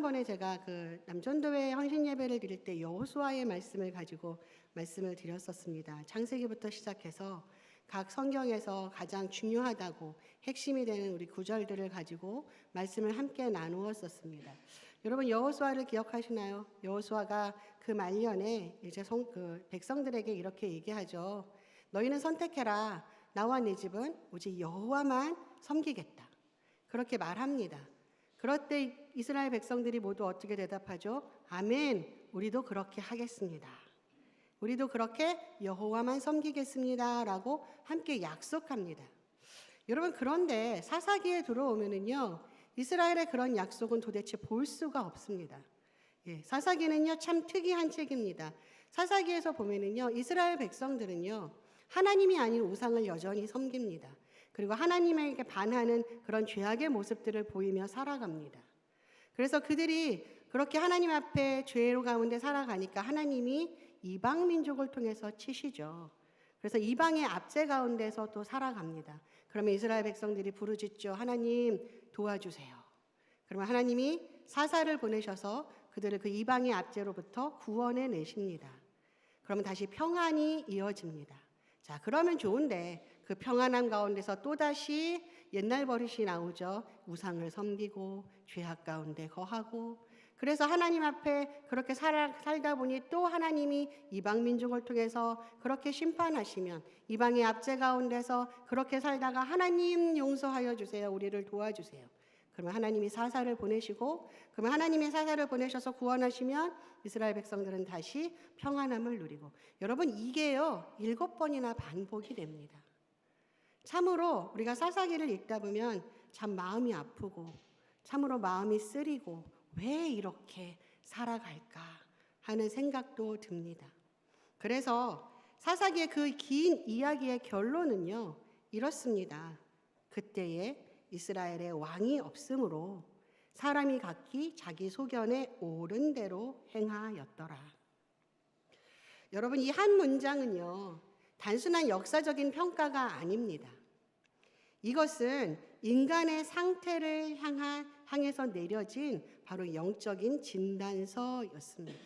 지난번에 제가 그 남전도회 헌신 예배를 드릴 때 여호수아의 말씀을 가지고 말씀을 드렸었습니다. 창세기부터 시작해서 각 성경에서 가장 중요하다고 핵심이 되는 우리 구절들을 가지고 말씀을 함께 나누었었습니다. 여러분 여호수아를 기억하시나요? 여호수아가 그 말년에 이제 백성들에게 이렇게 얘기하죠. 너희는 선택해라. 나와 내 집은 오직 여호와만 섬기겠다. 그렇게 말합니다. 그럴 때 이스라엘 백성들이 모두 어떻게 대답하죠? 아멘, 우리도 그렇게 하겠습니다. 우리도 그렇게 여호와만 섬기겠습니다 라고 함께 약속합니다. 여러분 그런데 사사기에 들어오면은요, 이스라엘의 그런 약속은 도대체 볼 수가 없습니다. 사사기는요 참 특이한 책입니다. 사사기에서 보면은요, 이스라엘 백성들은요 하나님이 아닌 우상을 여전히 섬깁니다. 그리고 하나님에게 반하는 그런 죄악의 모습들을 보이며 살아갑니다. 그래서 그들이 그렇게 하나님 앞에 죄로 가운데 살아가니까 하나님이 이방 민족을 통해서 치시죠. 그래서 이방의 압제 가운데서 또 살아갑니다. 그러면 이스라엘 백성들이 부르짖죠. 하나님 도와주세요. 그러면 하나님이 사사를 보내셔서 그들을 그 이방의 압제로부터 구원해 내십니다. 그러면 다시 평안이 이어집니다. 자, 그러면 좋은데 그 평안함 가운데서 또다시 옛날 버릇이 나오죠. 우상을 섬기고 죄악 가운데 거하고, 그래서 하나님 앞에 그렇게 살다 보니 또 하나님이 이방 민족을 통해서 그렇게 심판하시면 이방의 압제 가운데서 그렇게 살다가 하나님 용서하여 주세요. 우리를 도와주세요. 그러면 하나님이 사사를 보내시고, 그러면 하나님이 사사를 보내셔서 구원하시면 이스라엘 백성들은 다시 평안함을 누리고, 여러분 이게요 7번이나 반복이 됩니다. 참으로 우리가 사사기를 읽다 보면 참 마음이 아프고 참으로 마음이 쓰리고 왜 이렇게 살아갈까 하는 생각도 듭니다. 그래서 사사기의 그 긴 이야기의 결론은요 이렇습니다. 그때에 이스라엘의 왕이 없으므로 사람이 각기 자기 소견에 옳은 대로 행하였더라. 여러분 이 한 문장은요 단순한 역사적인 평가가 아닙니다. 이것은 인간의 상태를 향해서 내려진 바로 영적인 진단서였습니다.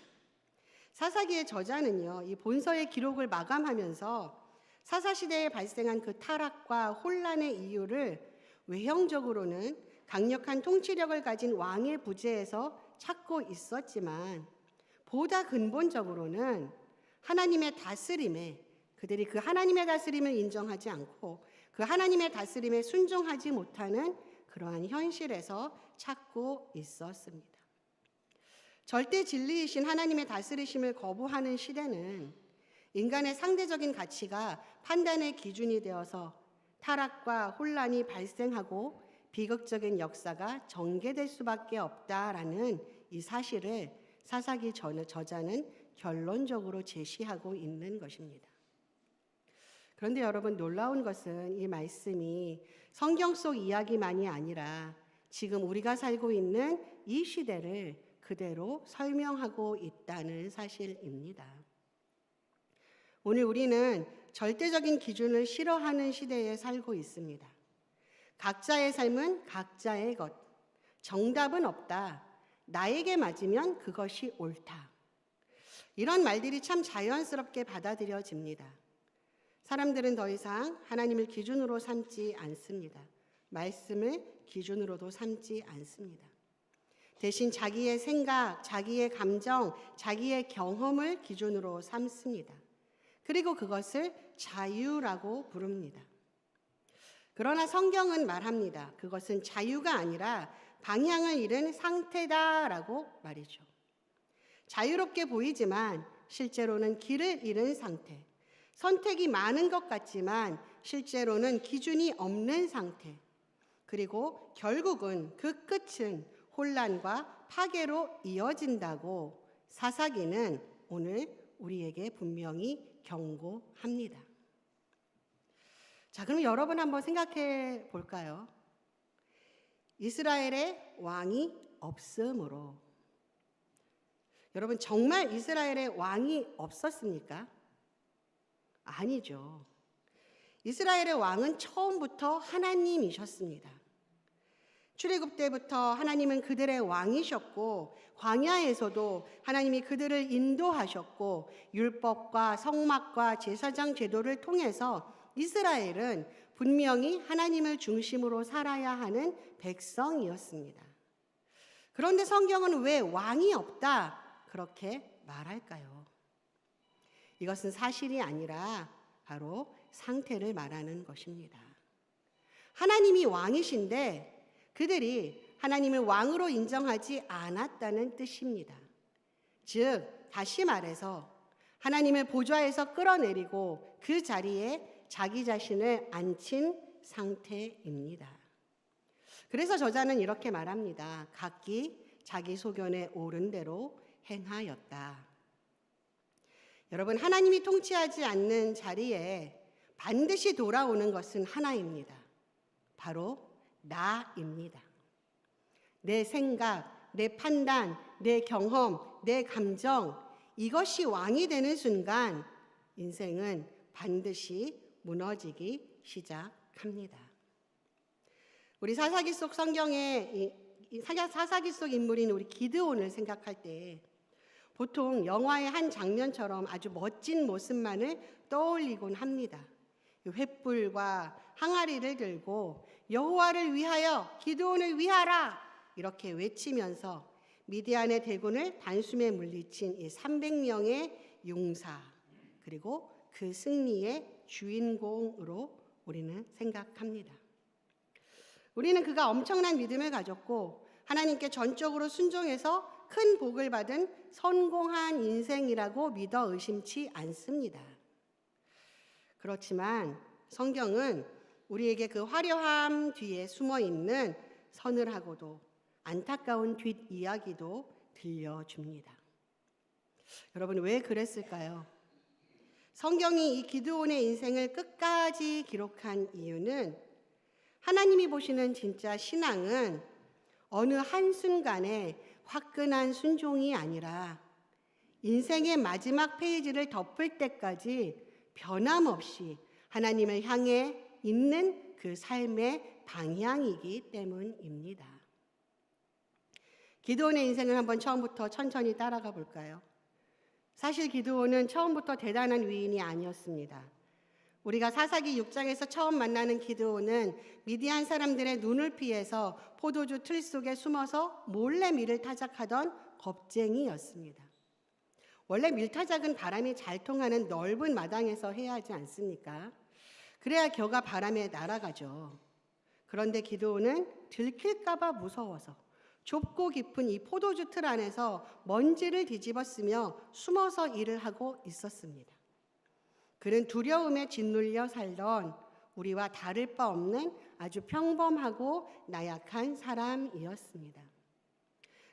사사기의 저자는요, 이 본서의 기록을 마감하면서 사사시대에 발생한 그 타락과 혼란의 이유를 외형적으로는 강력한 통치력을 가진 왕의 부재에서 찾고 있었지만, 보다 근본적으로는 하나님의 다스림에, 그들이 그 하나님의 다스림을 인정하지 않고 그 하나님의 다스림에 순종하지 못하는 그러한 현실에서 찾고 있었습니다. 절대 진리이신 하나님의 다스리심을 거부하는 시대는 인간의 상대적인 가치가 판단의 기준이 되어서 타락과 혼란이 발생하고 비극적인 역사가 전개될 수밖에 없다라는 이 사실을 사사기 저자는 결론적으로 제시하고 있는 것입니다. 그런데 여러분 놀라운 것은 이 말씀이 성경 속 이야기만이 아니라 지금 우리가 살고 있는 이 시대를 그대로 설명하고 있다는 사실입니다. 오늘 우리는 절대적인 기준을 싫어하는 시대에 살고 있습니다. 각자의 삶은 각자의 것, 정답은 없다, 나에게 맞으면 그것이 옳다. 이런 말들이 참 자연스럽게 받아들여집니다. 사람들은 더 이상 하나님을 기준으로 삼지 않습니다. 말씀을 기준으로도 삼지 않습니다. 대신 자기의 생각, 자기의 감정, 자기의 경험을 기준으로 삼습니다. 그리고 그것을 자유라고 부릅니다. 그러나 성경은 말합니다. 그것은 자유가 아니라 방향을 잃은 상태다라고 말이죠. 자유롭게 보이지만 실제로는 길을 잃은 상태, 선택이 많은 것 같지만 실제로는 기준이 없는 상태, 그리고 결국은 그 끝은 혼란과 파괴로 이어진다고 사사기는 오늘 우리에게 분명히 경고합니다. 자, 그럼 여러분 한번 생각해 볼까요? 이스라엘의 왕이 없으므로, 여러분 정말 이스라엘의 왕이 없었습니까? 아니죠. 이스라엘의 왕은 처음부터 하나님이셨습니다. 출애굽 때부터 하나님은 그들의 왕이셨고 광야에서도 하나님이 그들을 인도하셨고 율법과 성막과 제사장 제도를 통해서 이스라엘은 분명히 하나님을 중심으로 살아야 하는 백성이었습니다. 그런데 성경은 왜 왕이 없다 그렇게 말할까요? 이것은 사실이 아니라 바로 상태를 말하는 것입니다. 하나님이 왕이신데 그들이 하나님을 왕으로 인정하지 않았다는 뜻입니다. 즉, 다시 말해서 하나님을 보좌에서 끌어내리고 그 자리에 자기 자신을 앉힌 상태입니다. 그래서 저자는 이렇게 말합니다. 각기 자기 소견에 옳은 대로 행하였다. 여러분, 하나님이 통치하지 않는 자리에 반드시 돌아오는 것은 하나입니다. 바로 나입니다. 내 생각, 내 판단, 내 경험, 내 감정, 이것이 왕이 되는 순간 인생은 반드시 무너지기 시작합니다. 우리 사사기 속 성경의 사사기 속 인물인 우리 기드온을 생각할 때 보통 영화의 한 장면처럼 아주 멋진 모습만을 떠올리곤 합니다. 횃불과 항아리를 들고 여호와를 위하여 기드온을 위하라 이렇게 외치면서 미디안의 대군을 단숨에 물리친 이 300명의 용사 그리고 그 승리의 주인공으로 우리는 생각합니다. 우리는 그가 엄청난 믿음을 가졌고 하나님께 전적으로 순종해서 큰 복을 받은 성공한 인생이라고 믿어 의심치 않습니다. 그렇지만 성경은 우리에게 그 화려함 뒤에 숨어 있는 서늘하고도 안타까운 뒷이야기도 들려줍니다. 여러분, 왜 그랬을까요? 성경이 이 기드온의 인생을 끝까지 기록한 이유는 하나님이 보시는 진짜 신앙은 어느 한순간에 화끈한 순종이 아니라 인생의 마지막 페이지를 덮을 때까지 변함없이 하나님을 향해 있는 그 삶의 방향이기 때문입니다. 기드온의 인생을 한번 처음부터 천천히 따라가 볼까요? 사실 기드온은 처음부터 대단한 위인이 아니었습니다. 우리가 사사기 6장에서 처음 만나는 기드온은 미디안 사람들의 눈을 피해서 포도주 틀 속에 숨어서 몰래 밀을 타작하던 겁쟁이였습니다. 원래 밀타작은 바람이 잘 통하는 넓은 마당에서 해야 하지 않습니까? 그래야 겨가 바람에 날아가죠. 그런데 기드온은 들킬까 봐 무서워서 좁고 깊은 이 포도주 틀 안에서 먼지를 뒤집어쓰며 숨어서 일을 하고 있었습니다. 그는 두려움에 짓눌려 살던 우리와 다를 바 없는 아주 평범하고 나약한 사람이었습니다.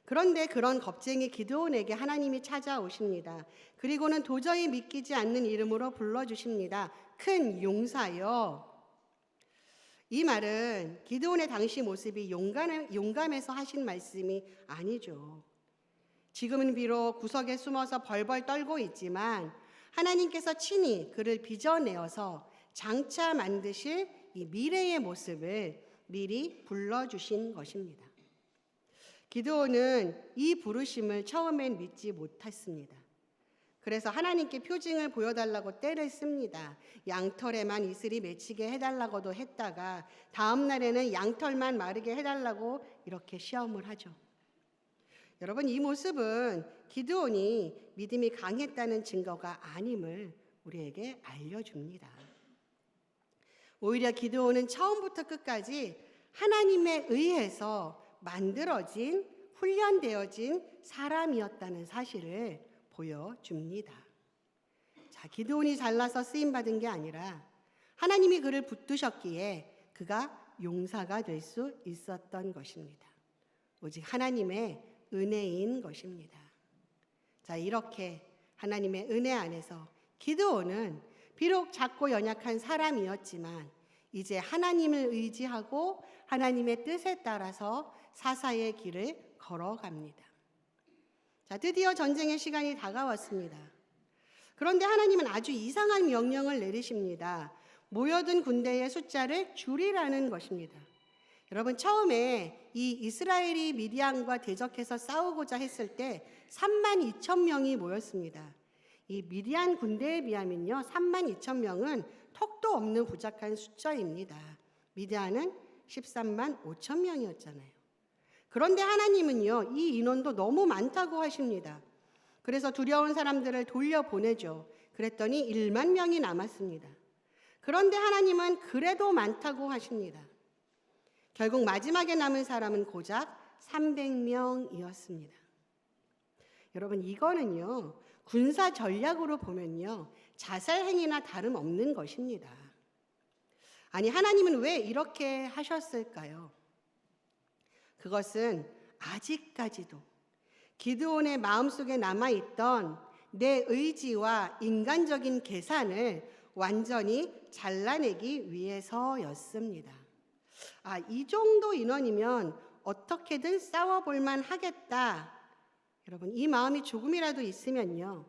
그런데 그런 겁쟁이 기드온에게 하나님이 찾아오십니다. 그리고는 도저히 믿기지 않는 이름으로 불러주십니다. 큰 용사여. 이 말은 기드온의 당시 모습이 용감해서 하신 말씀이 아니죠. 지금은 비록 구석에 숨어서 벌벌 떨고 있지만 하나님께서 친히 그를 빚어내어서 장차 만드실 이 미래의 모습을 미리 불러주신 것입니다. 기드온은 이 부르심을 처음엔 믿지 못했습니다. 그래서 하나님께 표징을 보여달라고 떼를 씁니다. 양털에만 이슬이 맺히게 해달라고도 했다가 다음 날에는 양털만 마르게 해달라고 이렇게 시험을 하죠. 여러분, 이 모습은 기드온이 믿음이 강했다는 증거가 아님을 우리에게 알려줍니다. 오히려 기드온은 처음부터 끝까지 하나님에 의해서 만들어진, 훈련되어진 사람이었다는 사실을 보여줍니다. 자, 기드온이 잘나서 쓰임받은 게 아니라 하나님이 그를 붙드셨기에 그가 용사가 될 수 있었던 것입니다. 오직 하나님의 은혜인 것입니다. 자, 이렇게 하나님의 은혜 안에서 기드온은 비록 작고 연약한 사람이었지만 이제 하나님을 의지하고 하나님의 뜻에 따라서 사사의 길을 걸어갑니다. 자, 드디어 전쟁의 시간이 다가왔습니다. 그런데 하나님은 아주 이상한 명령을 내리십니다. 모여든 군대의 숫자를 줄이라는 것입니다. 여러분, 처음에 이 이스라엘이 미디안과 대적해서 싸우고자 했을 때 32,000명이 모였습니다. 이 미디안 군대에 비하면요, 32,000명은 턱도 없는 부족한 숫자입니다. 미디안은 13만 5천 명이었잖아요. 그런데 하나님은요, 이 인원도 너무 많다고 하십니다. 그래서 두려운 사람들을 돌려보내죠. 그랬더니 1만 명이 남았습니다. 그런데 하나님은 그래도 많다고 하십니다. 결국 마지막에 남은 사람은 고작 300명이었습니다. 여러분, 이거는요, 군사 전략으로 보면요, 자살 행위나 다름없는 것입니다. 아니, 하나님은 왜 이렇게 하셨을까요? 그것은 아직까지도 기드온의 마음속에 남아있던 내 의지와 인간적인 계산을 완전히 잘라내기 위해서였습니다. 이 정도 인원이면 어떻게든 싸워볼만 하겠다. 여러분, 이 마음이 조금이라도 있으면요,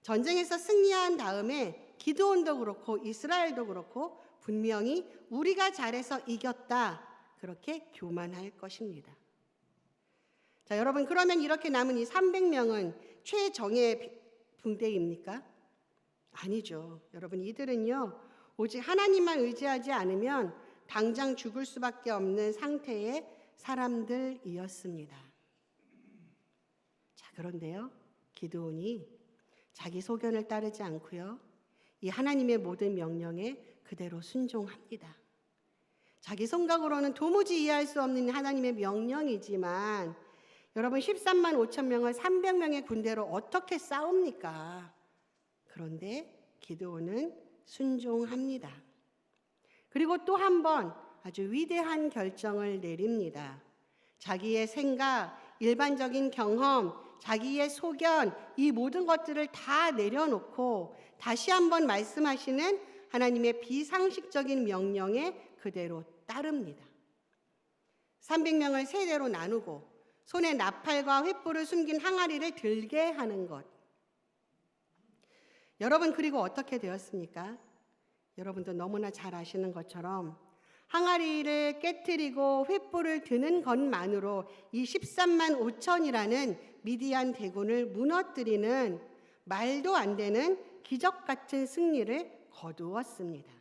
전쟁에서 승리한 다음에 기드온도 그렇고 이스라엘도 그렇고 분명히 우리가 잘해서 이겼다, 그렇게 교만할 것입니다. 자, 여러분, 그러면 이렇게 남은 이 300명은 최정예 붕대입니까? 아니죠. 여러분, 이들은요, 오직 하나님만 의지하지 않으면 당장 죽을 수밖에 없는 상태의 사람들이었습니다. 자, 그런데요, 기드온이 자기 소견을 따르지 않고요, 이 하나님의 모든 명령에 그대로 순종합니다. 자기 생각으로는 도무지 이해할 수 없는 하나님의 명령이지만, 여러분, 13만 5천 명을 300명의 군대로 어떻게 싸웁니까? 그런데 기드온은 순종합니다. 그리고 또 한 번 아주 위대한 결정을 내립니다. 자기의 생각, 일반적인 경험, 자기의 소견, 이 모든 것들을 다 내려놓고 다시 한번 말씀하시는 하나님의 비상식적인 명령에 그대로 따릅니다. 300명을 세 대로 나누고 손에 나팔과 횃불을 숨긴 항아리를 들게 하는 것. 여러분, 그리고 어떻게 되었습니까? 여러분도 너무나 잘 아시는 것처럼 항아리를 깨트리고 횃불을 드는 것만으로 이 13만 5천이라는 미디안 대군을 무너뜨리는 말도 안 되는 기적 같은 승리를 거두었습니다.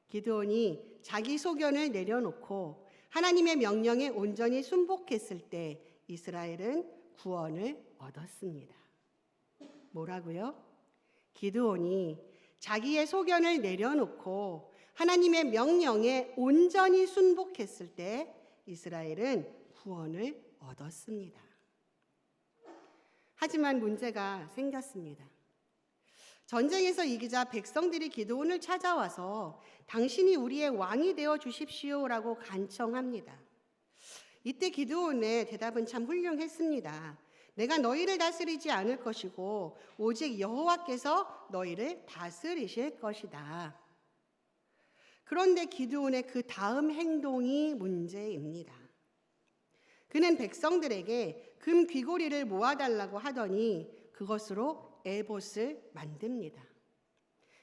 기드온이 자기 소견을 내려놓고 하나님의 명령에 온전히 순복했을 때 이스라엘은 구원을 얻었습니다. 뭐라고요? 기드온이 자기의 소견을 내려놓고 하나님의 명령에 온전히 순복했을 때 이스라엘은 구원을 얻었습니다. 하지만 문제가 생겼습니다. 전쟁에서 이기자 백성들이 기드온을 찾아와서 당신이 우리의 왕이 되어 주십시오라고 간청합니다. 이때 기드온의 대답은 참 훌륭했습니다. 내가 너희를 다스리지 않을 것이고 오직 여호와께서 너희를 다스리실 것이다. 그런데 기드온의 그 다음 행동이 문제입니다. 그는 백성들에게 금 귀고리를 모아달라고 하더니 그것으로 에봇을 만듭니다.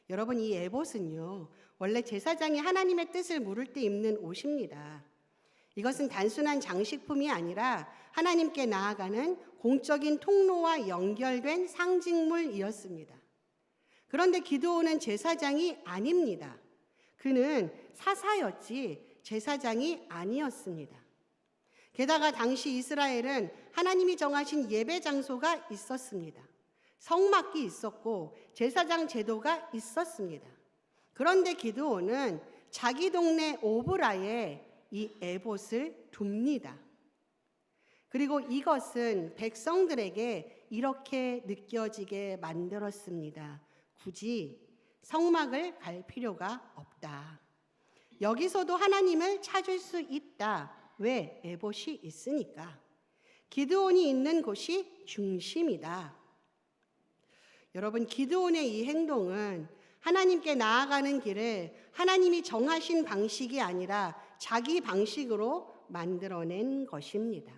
여러분, 이 에봇은요, 원래 제사장이 하나님의 뜻을 물을 때 입는 옷입니다. 이것은 단순한 장식품이 아니라 하나님께 나아가는 공적인 통로와 연결된 상징물이었습니다. 그런데 기드온은 제사장이 아닙니다. 그는 사사였지 제사장이 아니었습니다. 게다가 당시 이스라엘은 하나님이 정하신 예배 장소가 있었습니다. 성막이 있었고 제사장 제도가 있었습니다. 그런데 기드온은 자기 동네 오브라에 이 에봇을 둡니다. 그리고 이것은 백성들에게 이렇게 느껴지게 만들었습니다. 굳이 성막을 갈 필요가 없다. 여기서도 하나님을 찾을 수 있다. 왜? 에봇이 있으니까. 기드온이 있는 곳이 중심이다. 여러분, 기드온의 이 행동은 하나님께 나아가는 길을 하나님이 정하신 방식이 아니라 자기 방식으로 만들어낸 것입니다.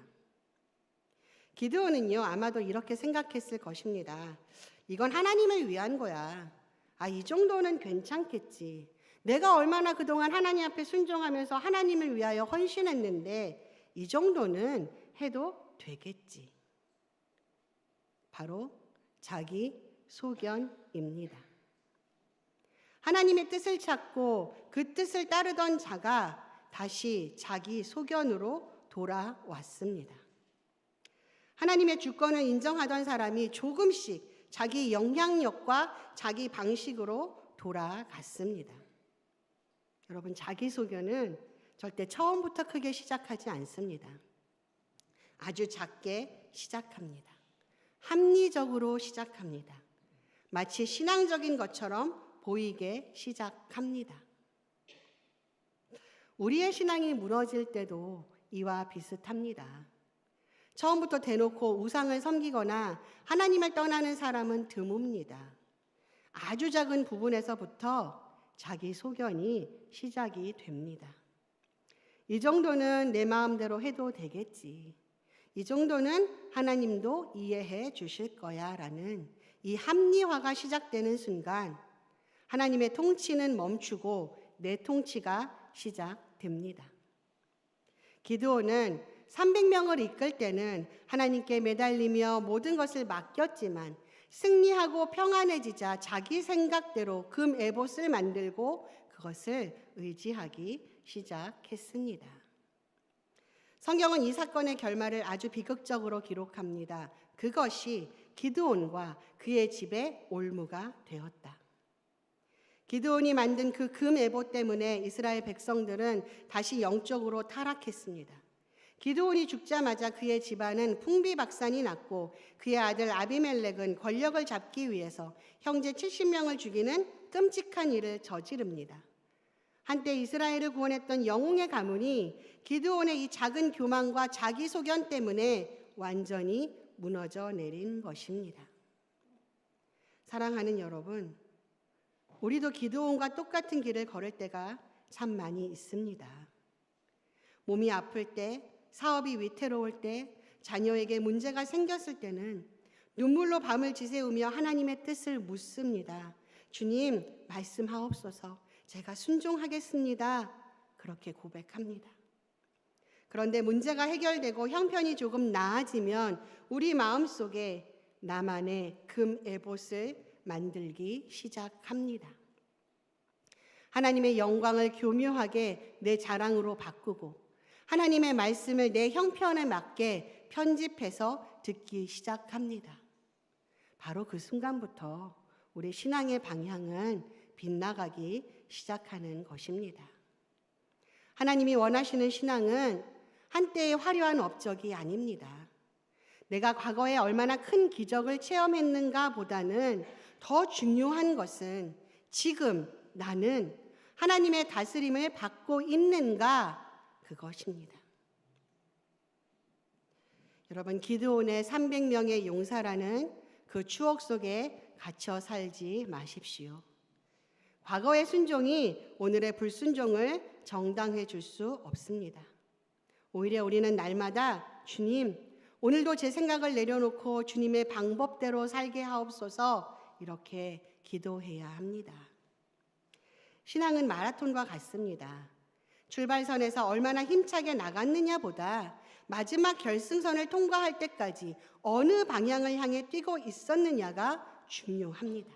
기드온은요, 아마도 이렇게 생각했을 것입니다. 이건 하나님을 위한 거야. 이 정도는 괜찮겠지. 내가 얼마나 그동안 하나님 앞에 순종하면서 하나님을 위하여 헌신했는데 이 정도는 해도 되겠지. 바로 자기 소견입니다. 하나님의 뜻을 찾고 그 뜻을 따르던 자가 다시 자기 소견으로 돌아왔습니다. 하나님의 주권을 인정하던 사람이 조금씩 자기 영향력과 자기 방식으로 돌아갔습니다. 여러분, 자기 소견은 절대 처음부터 크게 시작하지 않습니다. 아주 작게 시작합니다. 합리적으로 시작합니다. 마치 신앙적인 것처럼 보이게 시작합니다. 우리의 신앙이 무너질 때도 이와 비슷합니다. 처음부터 대놓고 우상을 섬기거나 하나님을 떠나는 사람은 드뭅니다. 아주 작은 부분에서부터 자기 소견이 시작이 됩니다. 이 정도는 내 마음대로 해도 되겠지. 이 정도는 하나님도 이해해 주실 거야 라는 이 합리화가 시작되는 순간 하나님의 통치는 멈추고 내 통치가 시작됩니다. 기드온은 300명을 이끌 때는 하나님께 매달리며 모든 것을 맡겼지만 승리하고 평안해지자 자기 생각대로 금 에봇을 만들고 그것을 의지하기 시작했습니다. 성경은 이 사건의 결말을 아주 비극적으로 기록합니다. 그것이 기드온과 그의 집의 올무가 되었다. 기드온이 만든 그 금 에봇 때문에 이스라엘 백성들은 다시 영적으로 타락했습니다. 기드온이 죽자마자 그의 집안은 풍비박산이 났고 그의 아들 아비멜렉은 권력을 잡기 위해서 형제 70명을 죽이는 끔찍한 일을 저지릅니다. 한때 이스라엘을 구원했던 영웅의 가문이 기드온의 이 작은 교만과 자기 소견 때문에 완전히 무너져 내린 것입니다. 사랑하는 여러분, 우리도 기드온과 똑같은 길을 걸을 때가 참 많이 있습니다. 몸이 아플 때, 사업이 위태로울 때, 자녀에게 문제가 생겼을 때는 눈물로 밤을 지새우며 하나님의 뜻을 묻습니다. 주님, 말씀하옵소서. 제가 순종하겠습니다. 그렇게 고백합니다. 그런데 문제가 해결되고 형편이 조금 나아지면 우리 마음속에 나만의 금 에봇을 만들기 시작합니다. 하나님의 영광을 교묘하게 내 자랑으로 바꾸고 하나님의 말씀을 내 형편에 맞게 편집해서 듣기 시작합니다. 바로 그 순간부터 우리 신앙의 방향은 빗나가기 시작하는 것입니다. 하나님이 원하시는 신앙은 한때의 화려한 업적이 아닙니다. 내가 과거에 얼마나 큰 기적을 체험했는가 보다는 더 중요한 것은 지금 나는 하나님의 다스림을 받고 있는가, 그것입니다. 여러분, 기드온의 300명의 용사라는 그 추억 속에 갇혀 살지 마십시오. 과거의 순종이 오늘의 불순종을 정당해 줄 수 없습니다. 오히려 우리는 날마다 주님, 오늘도 제 생각을 내려놓고 주님의 방법대로 살게 하옵소서 이렇게 기도해야 합니다. 신앙은 마라톤과 같습니다. 출발선에서 얼마나 힘차게 나갔느냐보다 마지막 결승선을 통과할 때까지 어느 방향을 향해 뛰고 있었느냐가 중요합니다.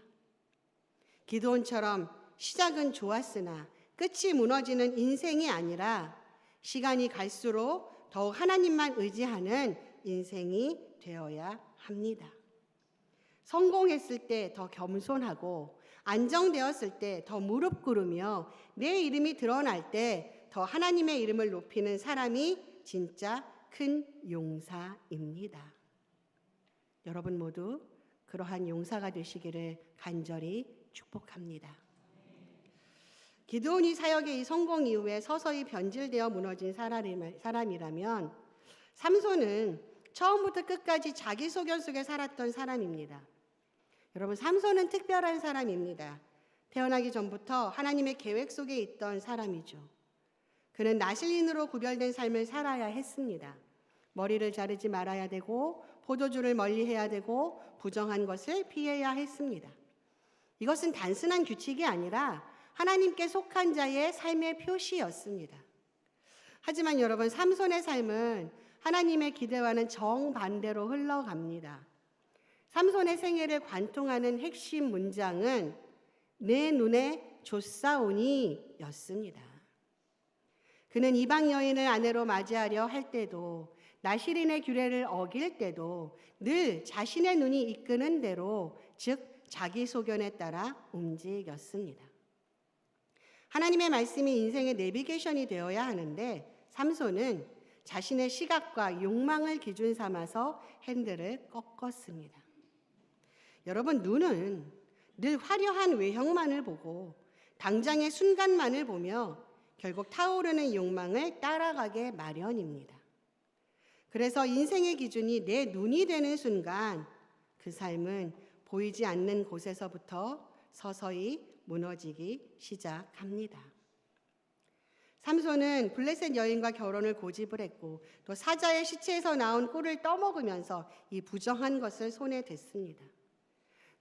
기드온처럼 시작은 좋았으나 끝이 무너지는 인생이 아니라 시간이 갈수록 더욱 하나님만 의지하는 인생이 되어야 합니다. 성공했을 때 더 겸손하고 안정되었을 때 더 무릎 꿇으며 내 이름이 드러날 때 더 하나님의 이름을 높이는 사람이 진짜 큰 용사입니다. 여러분 모두 그러한 용사가 되시기를 간절히 축복합니다. 기드온이 사역의 이 성공 이후에 서서히 변질되어 무너진 사람이라면 삼손은 처음부터 끝까지 자기 소견 속에 살았던 사람입니다. 여러분, 삼손은 특별한 사람입니다. 태어나기 전부터 하나님의 계획 속에 있던 사람이죠. 그는 나실인으로 구별된 삶을 살아야 했습니다. 머리를 자르지 말아야 되고 포도주를 멀리해야 되고 부정한 것을 피해야 했습니다. 이것은 단순한 규칙이 아니라 하나님께 속한 자의 삶의 표시였습니다. 하지만 여러분, 삼손의 삶은 하나님의 기대와는 정반대로 흘러갑니다. 삼손의 생애를 관통하는 핵심 문장은 내 눈에 좋사오니 였습니다. 그는 이방 여인을 아내로 맞이하려 할 때도, 나시린의 규례를 어길 때도 늘 자신의 눈이 이끄는 대로, 즉 자기 소견에 따라 움직였습니다. 하나님의 말씀이 인생의 내비게이션이 되어야 하는데 삼손은 자신의 시각과 욕망을 기준 삼아서 핸들을 꺾었습니다. 여러분, 눈은 늘 화려한 외형만을 보고 당장의 순간만을 보며 결국 타오르는 욕망을 따라가게 마련입니다. 그래서 인생의 기준이 내 눈이 되는 순간 그 삶은 보이지 않는 곳에서부터 서서히 무너지기 시작합니다. 삼손은 블레셋 여인과 결혼을 고집을 했고 또 사자의 시체에서 나온 꿀을 떠먹으면서 이 부정한 것을 손에 댔습니다.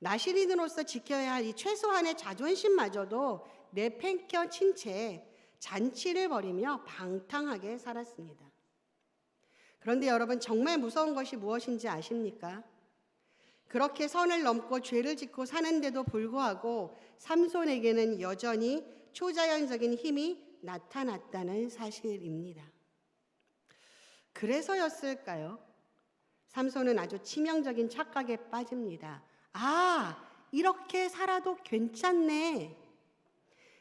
나시린으로서 지켜야 할 이 최소한의 자존심마저도 내팽겨 친 채 잔치를 벌이며 방탕하게 살았습니다. 그런데 여러분, 정말 무서운 것이 무엇인지 아십니까? 그렇게 선을 넘고 죄를 짓고 사는데도 불구하고 삼손에게는 여전히 초자연적인 힘이 나타났다는 사실입니다. 그래서였을까요? 삼손은 아주 치명적인 착각에 빠집니다. 아, 이렇게 살아도 괜찮네.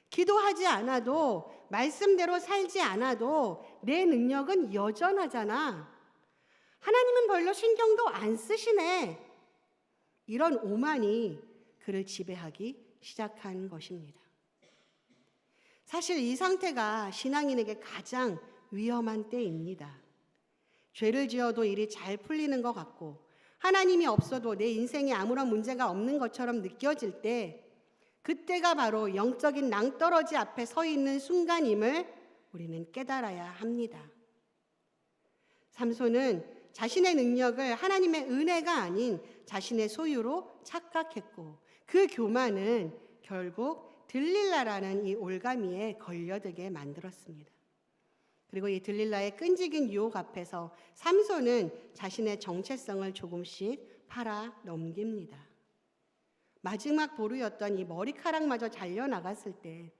기도하지 않아도, 말씀대로 살지 않아도 내 능력은 여전하잖아. 하나님은 별로 신경도 안 쓰시네. 이런 오만이 그를 지배하기 시작한 것입니다. 사실 이 상태가 신앙인에게 가장 위험한 때입니다. 죄를 지어도 일이 잘 풀리는 것 같고 하나님이 없어도 내 인생에 아무런 문제가 없는 것처럼 느껴질 때, 그때가 바로 영적인 낭떠러지 앞에 서 있는 순간임을 우리는 깨달아야 합니다. 삼손은 자신의 능력을 하나님의 은혜가 아닌 자신의 소유로 착각했고 그 교만은 결국 들릴라라는 이 올가미에 걸려들게 만들었습니다. 그리고 이 들릴라의 끈질긴 유혹 앞에서 삼손은 자신의 정체성을 조금씩 팔아 넘깁니다. 마지막 보루였던 이 머리카락마저 잘려나갔을 때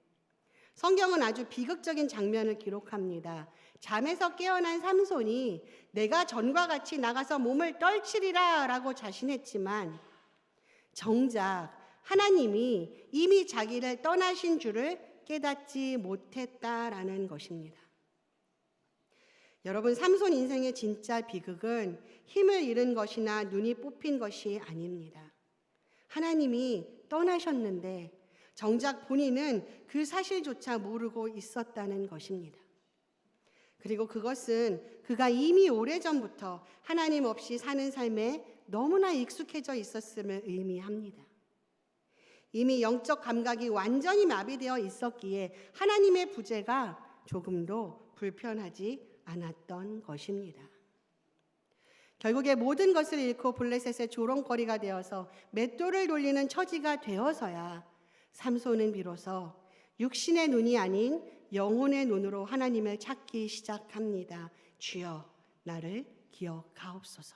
성경은 아주 비극적인 장면을 기록합니다. 잠에서 깨어난 삼손이 내가 전과 같이 나가서 몸을 떨치리라 라고 자신했지만 정작 하나님이 이미 자기를 떠나신 줄을 깨닫지 못했다라는 것입니다. 여러분, 삼손 인생의 진짜 비극은 힘을 잃은 것이나 눈이 뽑힌 것이 아닙니다. 하나님이 떠나셨는데 정작 본인은 그 사실조차 모르고 있었다는 것입니다. 그리고 그것은 그가 이미 오래전부터 하나님 없이 사는 삶에 너무나 익숙해져 있었음을 의미합니다. 이미 영적 감각이 완전히 마비되어 있었기에 하나님의 부재가 조금도 불편하지 않았던 것입니다. 결국에 모든 것을 잃고 블레셋의 조롱거리가 되어서 맷돌을 돌리는 처지가 되어서야 삼손은 비로소 육신의 눈이 아닌 영혼의 눈으로 하나님을 찾기 시작합니다. 주여, 나를 기억하옵소서.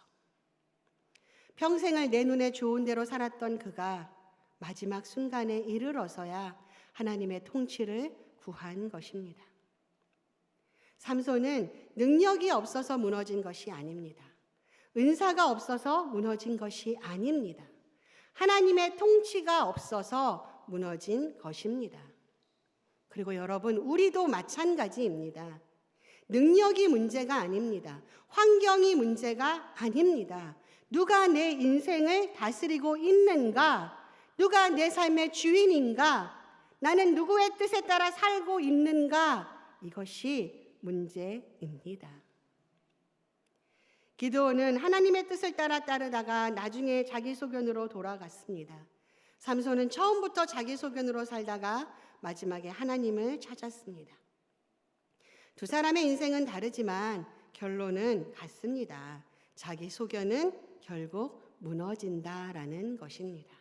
평생을 내 눈에 좋은 대로 살았던 그가 마지막 순간에 이르러서야 하나님의 통치를 구한 것입니다. 삼손은 능력이 없어서 무너진 것이 아닙니다. 은사가 없어서 무너진 것이 아닙니다. 하나님의 통치가 없어서 무너진 것입니다. 그리고 여러분, 우리도 마찬가지입니다. 능력이 문제가 아닙니다. 환경이 문제가 아닙니다. 누가 내 인생을 다스리고 있는가? 누가 내 삶의 주인인가? 나는 누구의 뜻에 따라 살고 있는가? 이것이 문제입니다. 기드온은 하나님의 뜻을 따르다가 나중에 자기 소견으로 돌아갔습니다. 삼손은 처음부터 자기 소견으로 살다가 마지막에 하나님을 찾았습니다. 두 사람의 인생은 다르지만 결론은 같습니다. 자기 소견은 결국 무너진다라는 것입니다.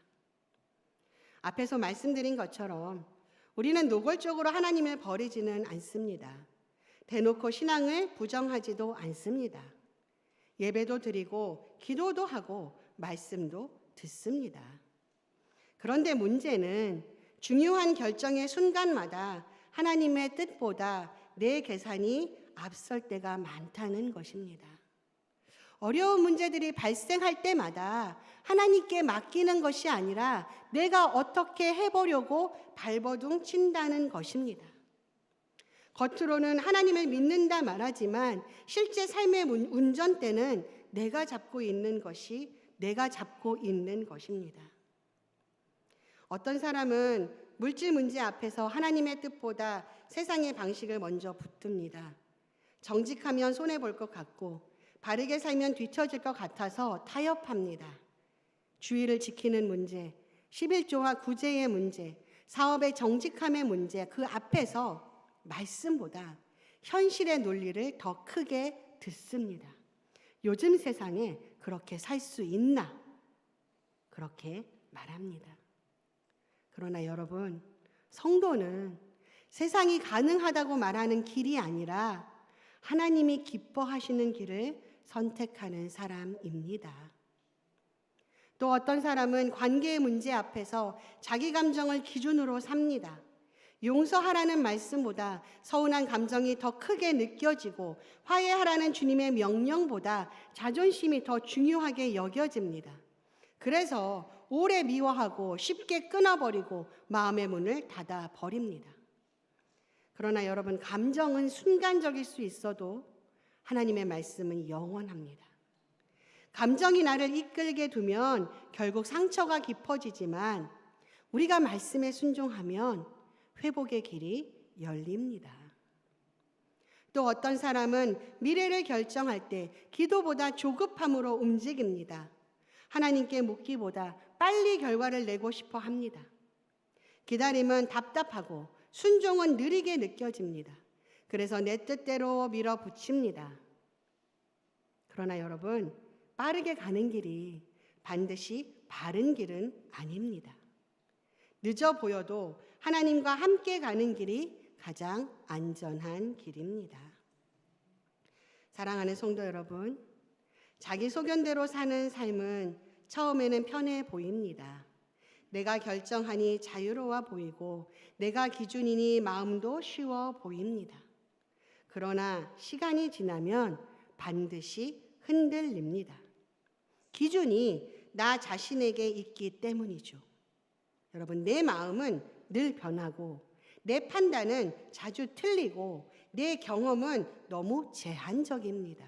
앞에서 말씀드린 것처럼 우리는 노골적으로 하나님을 버리지는 않습니다. 대놓고 신앙을 부정하지도 않습니다. 예배도 드리고 기도도 하고 말씀도 듣습니다. 그런데 문제는 중요한 결정의 순간마다 하나님의 뜻보다 내 계산이 앞설 때가 많다는 것입니다. 어려운 문제들이 발생할 때마다 하나님께 맡기는 것이 아니라 내가 어떻게 해보려고 발버둥 친다는 것입니다. 겉으로는 하나님을 믿는다 말하지만 실제 삶의 운전대는 내가 잡고 있는 것입니다. 어떤 사람은 물질 문제 앞에서 하나님의 뜻보다 세상의 방식을 먼저 붙듭니다. 정직하면 손해볼 것 같고 바르게 살면 뒤처질 것 같아서 타협합니다. 주의를 지키는 문제, 11조와 구제의 문제, 사업의 정직함의 문제, 그 앞에서 말씀보다 현실의 논리를 더 크게 듣습니다. 요즘 세상에 그렇게 살 수 있나? 그렇게 말합니다. 그러나 여러분, 성도는 세상이 가능하다고 말하는 길이 아니라 하나님이 기뻐하시는 길을 선택하는 사람입니다. 또 어떤 사람은 관계의 문제 앞에서 자기 감정을 기준으로 삽니다. 용서하라는 말씀보다 서운한 감정이 더 크게 느껴지고 화해하라는 주님의 명령보다 자존심이 더 중요하게 여겨집니다. 그래서 오래 미워하고 쉽게 끊어버리고 마음의 문을 닫아버립니다. 그러나 여러분, 감정은 순간적일 수 있어도 하나님의 말씀은 영원합니다. 감정이 나를 이끌게 두면 결국 상처가 깊어지지만 우리가 말씀에 순종하면 회복의 길이 열립니다. 또 어떤 사람은 미래를 결정할 때 기도보다 조급함으로 움직입니다. 하나님께 묻기보다 빨리 결과를 내고 싶어 합니다. 기다림은 답답하고 순종은 느리게 느껴집니다. 그래서 내 뜻대로 밀어붙입니다. 그러나 여러분, 빠르게 가는 길이 반드시 바른 길은 아닙니다. 늦어 보여도 하나님과 함께 가는 길이 가장 안전한 길입니다. 사랑하는 성도 여러분, 자기 소견대로 사는 삶은 처음에는 편해 보입니다. 내가 결정하니 자유로워 보이고 내가 기준이니 마음도 쉬워 보입니다. 그러나 시간이 지나면 반드시 흔들립니다. 기준이 나 자신에게 있기 때문이죠. 여러분, 내 마음은 늘 변하고 내 판단은 자주 틀리고 내 경험은 너무 제한적입니다.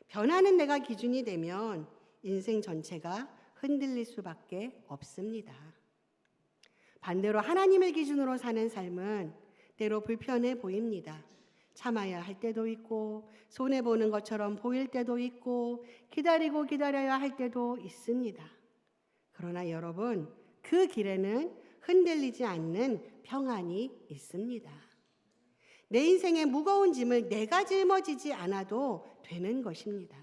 변하는 내가 기준이 되면 인생 전체가 흔들릴 수밖에 없습니다. 반대로 하나님을 기준으로 사는 삶은 때로 불편해 보입니다. 참아야 할 때도 있고 손해보는 것처럼 보일 때도 있고 기다려야 할 때도 있습니다. 그러나 여러분, 그 길에는 흔들리지 않는 평안이 있습니다. 내 인생의 무거운 짐을 내가 짊어지지 않아도 되는 것입니다.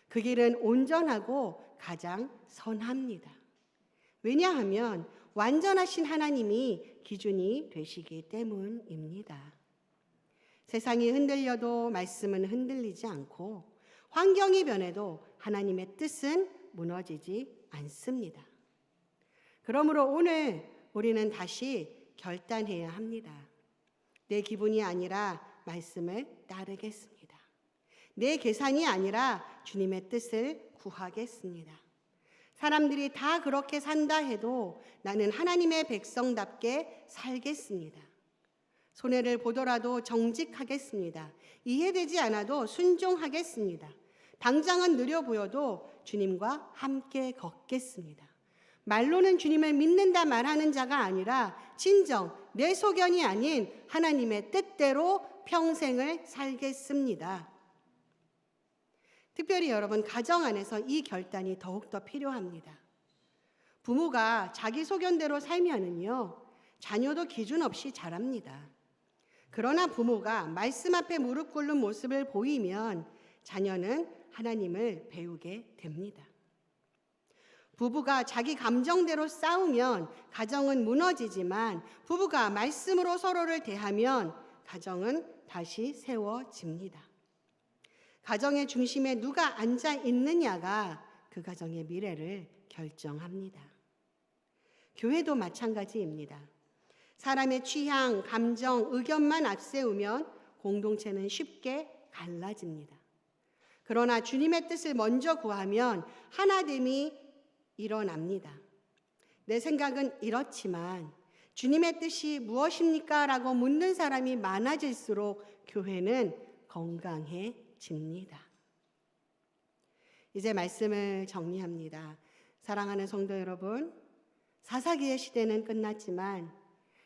그 길은 온전하고 가장 선합니다. 왜냐하면 완전하신 하나님이 기준이 되시기 때문입니다. 세상이 흔들려도 말씀은 흔들리지 않고 환경이 변해도 하나님의 뜻은 무너지지 않습니다. 그러므로 오늘 우리는 다시 결단해야 합니다. 내 기분이 아니라 말씀을 따르겠습니다. 내 계산이 아니라 주님의 뜻을 구하겠습니다. 사람들이 다 그렇게 산다 해도 나는 하나님의 백성답게 살겠습니다. 손해를 보더라도 정직하겠습니다. 이해되지 않아도 순종하겠습니다. 당장은 느려 보여도 주님과 함께 걷겠습니다. 말로는 주님을 믿는다 말하는 자가 아니라 진정 내 소견이 아닌 하나님의 뜻대로 평생을 살겠습니다. 특별히 여러분, 가정 안에서 이 결단이 더욱더 필요합니다. 부모가 자기 소견대로 살면은요, 자녀도 기준 없이 자랍니다. 그러나 부모가 말씀 앞에 무릎 꿇는 모습을 보이면 자녀는 하나님을 배우게 됩니다. 부부가 자기 감정대로 싸우면 가정은 무너지지만 부부가 말씀으로 서로를 대하면 가정은 다시 세워집니다. 가정의 중심에 누가 앉아 있느냐가 그 가정의 미래를 결정합니다. 교회도 마찬가지입니다. 사람의 취향, 감정, 의견만 앞세우면 공동체는 쉽게 갈라집니다. 그러나 주님의 뜻을 먼저 구하면 하나됨이 일어납니다. 내 생각은 이렇지만 주님의 뜻이 무엇입니까? 라고 묻는 사람이 많아질수록 교회는 건강해집니다. 이제 말씀을 정리합니다. 사랑하는 성도 여러분, 사사기의 시대는 끝났지만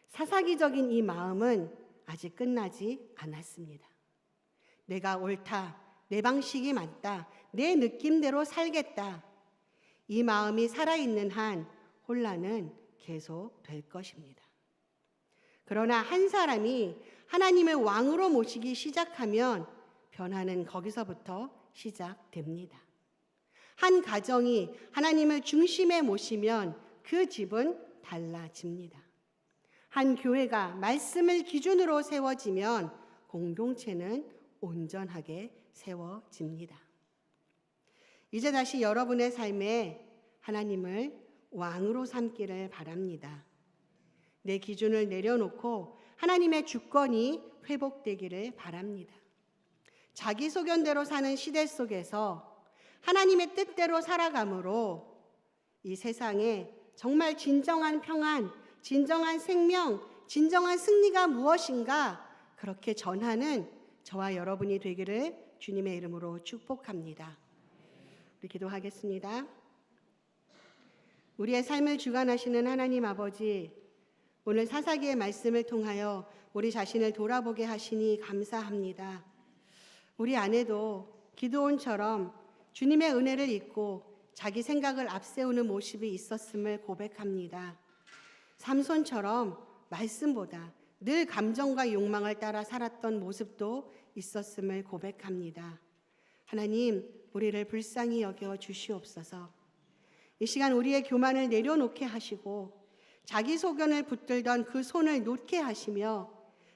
사사기적인 이 마음은 아직 끝나지 않았습니다. 내가 옳다, 내 방식이 맞다, 내 느낌대로 살겠다. 이 마음이 살아있는 한 혼란은 계속될 것입니다. 그러나 한 사람이 하나님을 왕으로 모시기 시작하면 변화는 거기서부터 시작됩니다. 한 가정이 하나님을 중심에 모시면 그 집은 달라집니다. 한 교회가 말씀을 기준으로 세워지면 공동체는 온전하게 세워집니다. 이제 다시 여러분의 삶에 하나님을 왕으로 삼기를 바랍니다. 내 기준을 내려놓고 하나님의 주권이 회복되기를 바랍니다. 자기 소견대로 사는 시대 속에서 하나님의 뜻대로 살아감으로 이 세상에 정말 진정한 평안, 진정한 생명, 진정한 승리가 무엇인가 그렇게 전하는 저와 여러분이 되기를 주님의 이름으로 축복합니다. 우리 기도하겠습니다. 우리의 삶을 주관하시는 하나님 아버지, 오늘 사사기의 말씀을 통하여 우리 자신을 돌아보게 하시니 감사합니다. 우리 안에도 기드온처럼 주님의 은혜를 잊고 자기 생각을 앞세우는 모습이 있었음을 고백합니다. 삼손처럼 말씀보다 늘 감정과 욕망을 따라 살았던 모습도 있었음을 고백합니다. 하나님, 우리를 불쌍히 여겨 주시옵소서. 이 시간 우리의 교만을 내려놓게 하시고 자기 소견을 붙들던 그 손을 놓게 하시며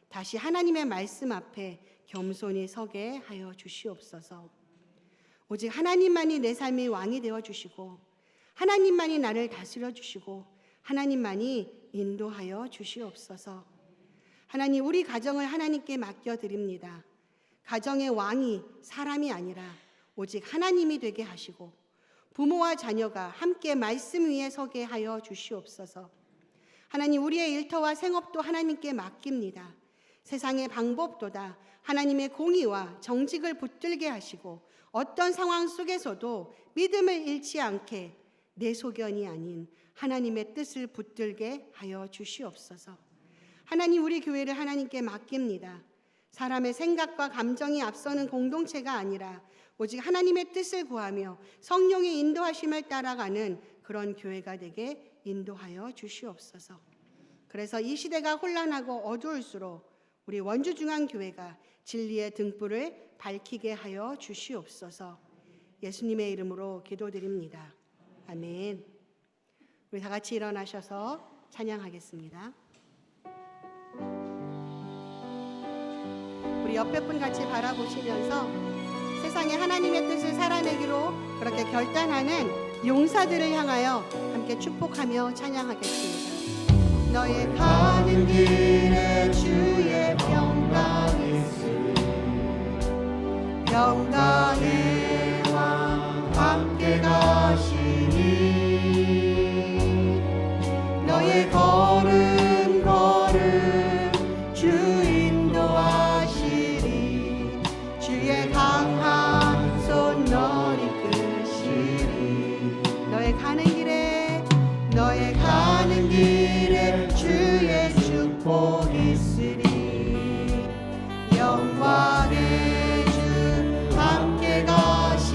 다시 하나님의 말씀 앞에 겸손히 서게 하여 주시옵소서. 오직 하나님만이 내 삶의 왕이 되어 주시고 하나님만이 나를 다스려 주시고 하나님만이 인도하여 주시옵소서. 하나님, 우리 가정을 하나님께 맡겨드립니다. 가정의 왕이 사람이 아니라 오직 하나님이 되게 하시고 부모와 자녀가 함께 말씀 위에 서게 하여 주시옵소서. 하나님, 우리의 일터와 생업도 하나님께 맡깁니다. 세상의 방법보다 하나님의 공의와 정직을 붙들게 하시고 어떤 상황 속에서도 믿음을 잃지 않게 내 소견이 아닌 하나님의 뜻을 붙들게 하여 주시옵소서. 하나님, 우리 교회를 하나님께 맡깁니다. 사람의 생각과 감정이 앞서는 공동체가 아니라 오직 하나님의 뜻을 구하며 성령의 인도하심을 따라가는 그런 교회가 되게 인도하여 주시옵소서. 그래서 이 시대가 혼란하고 어두울수록 우리 원주중앙교회가 진리의 등불을 밝히게 하여 주시옵소서. 예수님의 이름으로 기도드립니다. 아멘. 우리 다 같이 일어나셔서 찬양하겠습니다. 우리 옆에 분 같이 바라보시면서 세상에 하나님의 뜻을 살아내기로 그렇게 결단하는 용사들을 향하여 함께 축복하며 찬양하겠습니다. 너의 가는 길에 주의 평강이 있으리 평강의 왕 함께 가시니 너의 걸음 걸음 주 인도하시리 주의 강한 손 너를 이끄시리 너의 가는 길에 주의 축복 있으리 영광의 주 함께 가시리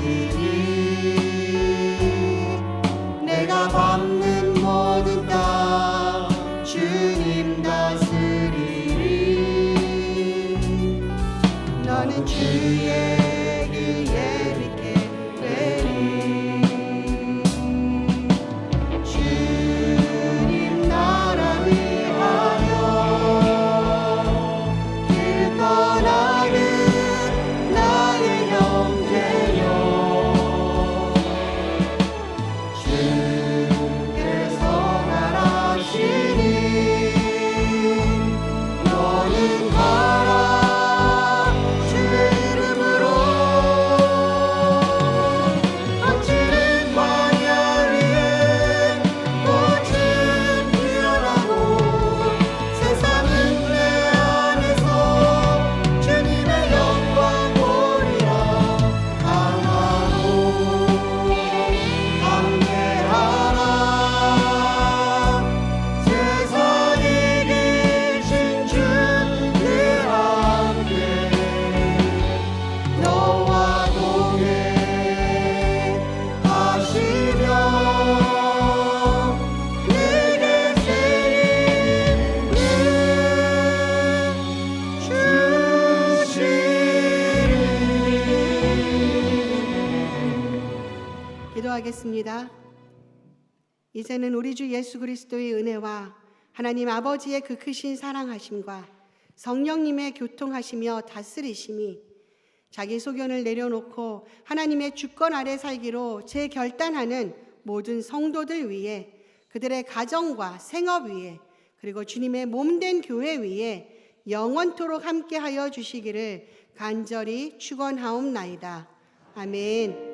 기도하겠습니다. 이제는 우리 주 예수 그리스도의 은혜와 하나님 아버지의 그 크신 사랑하심과 성령님의 교통하시며 다스리심이 자기 소견을 내려놓고 하나님의 주권 아래 살기로 재결단하는 모든 성도들 위에, 그들의 가정과 생업 위에, 그리고 주님의 몸된 교회 위에 영원토록 함께하여 주시기를 간절히 축원하옵나이다. 아멘.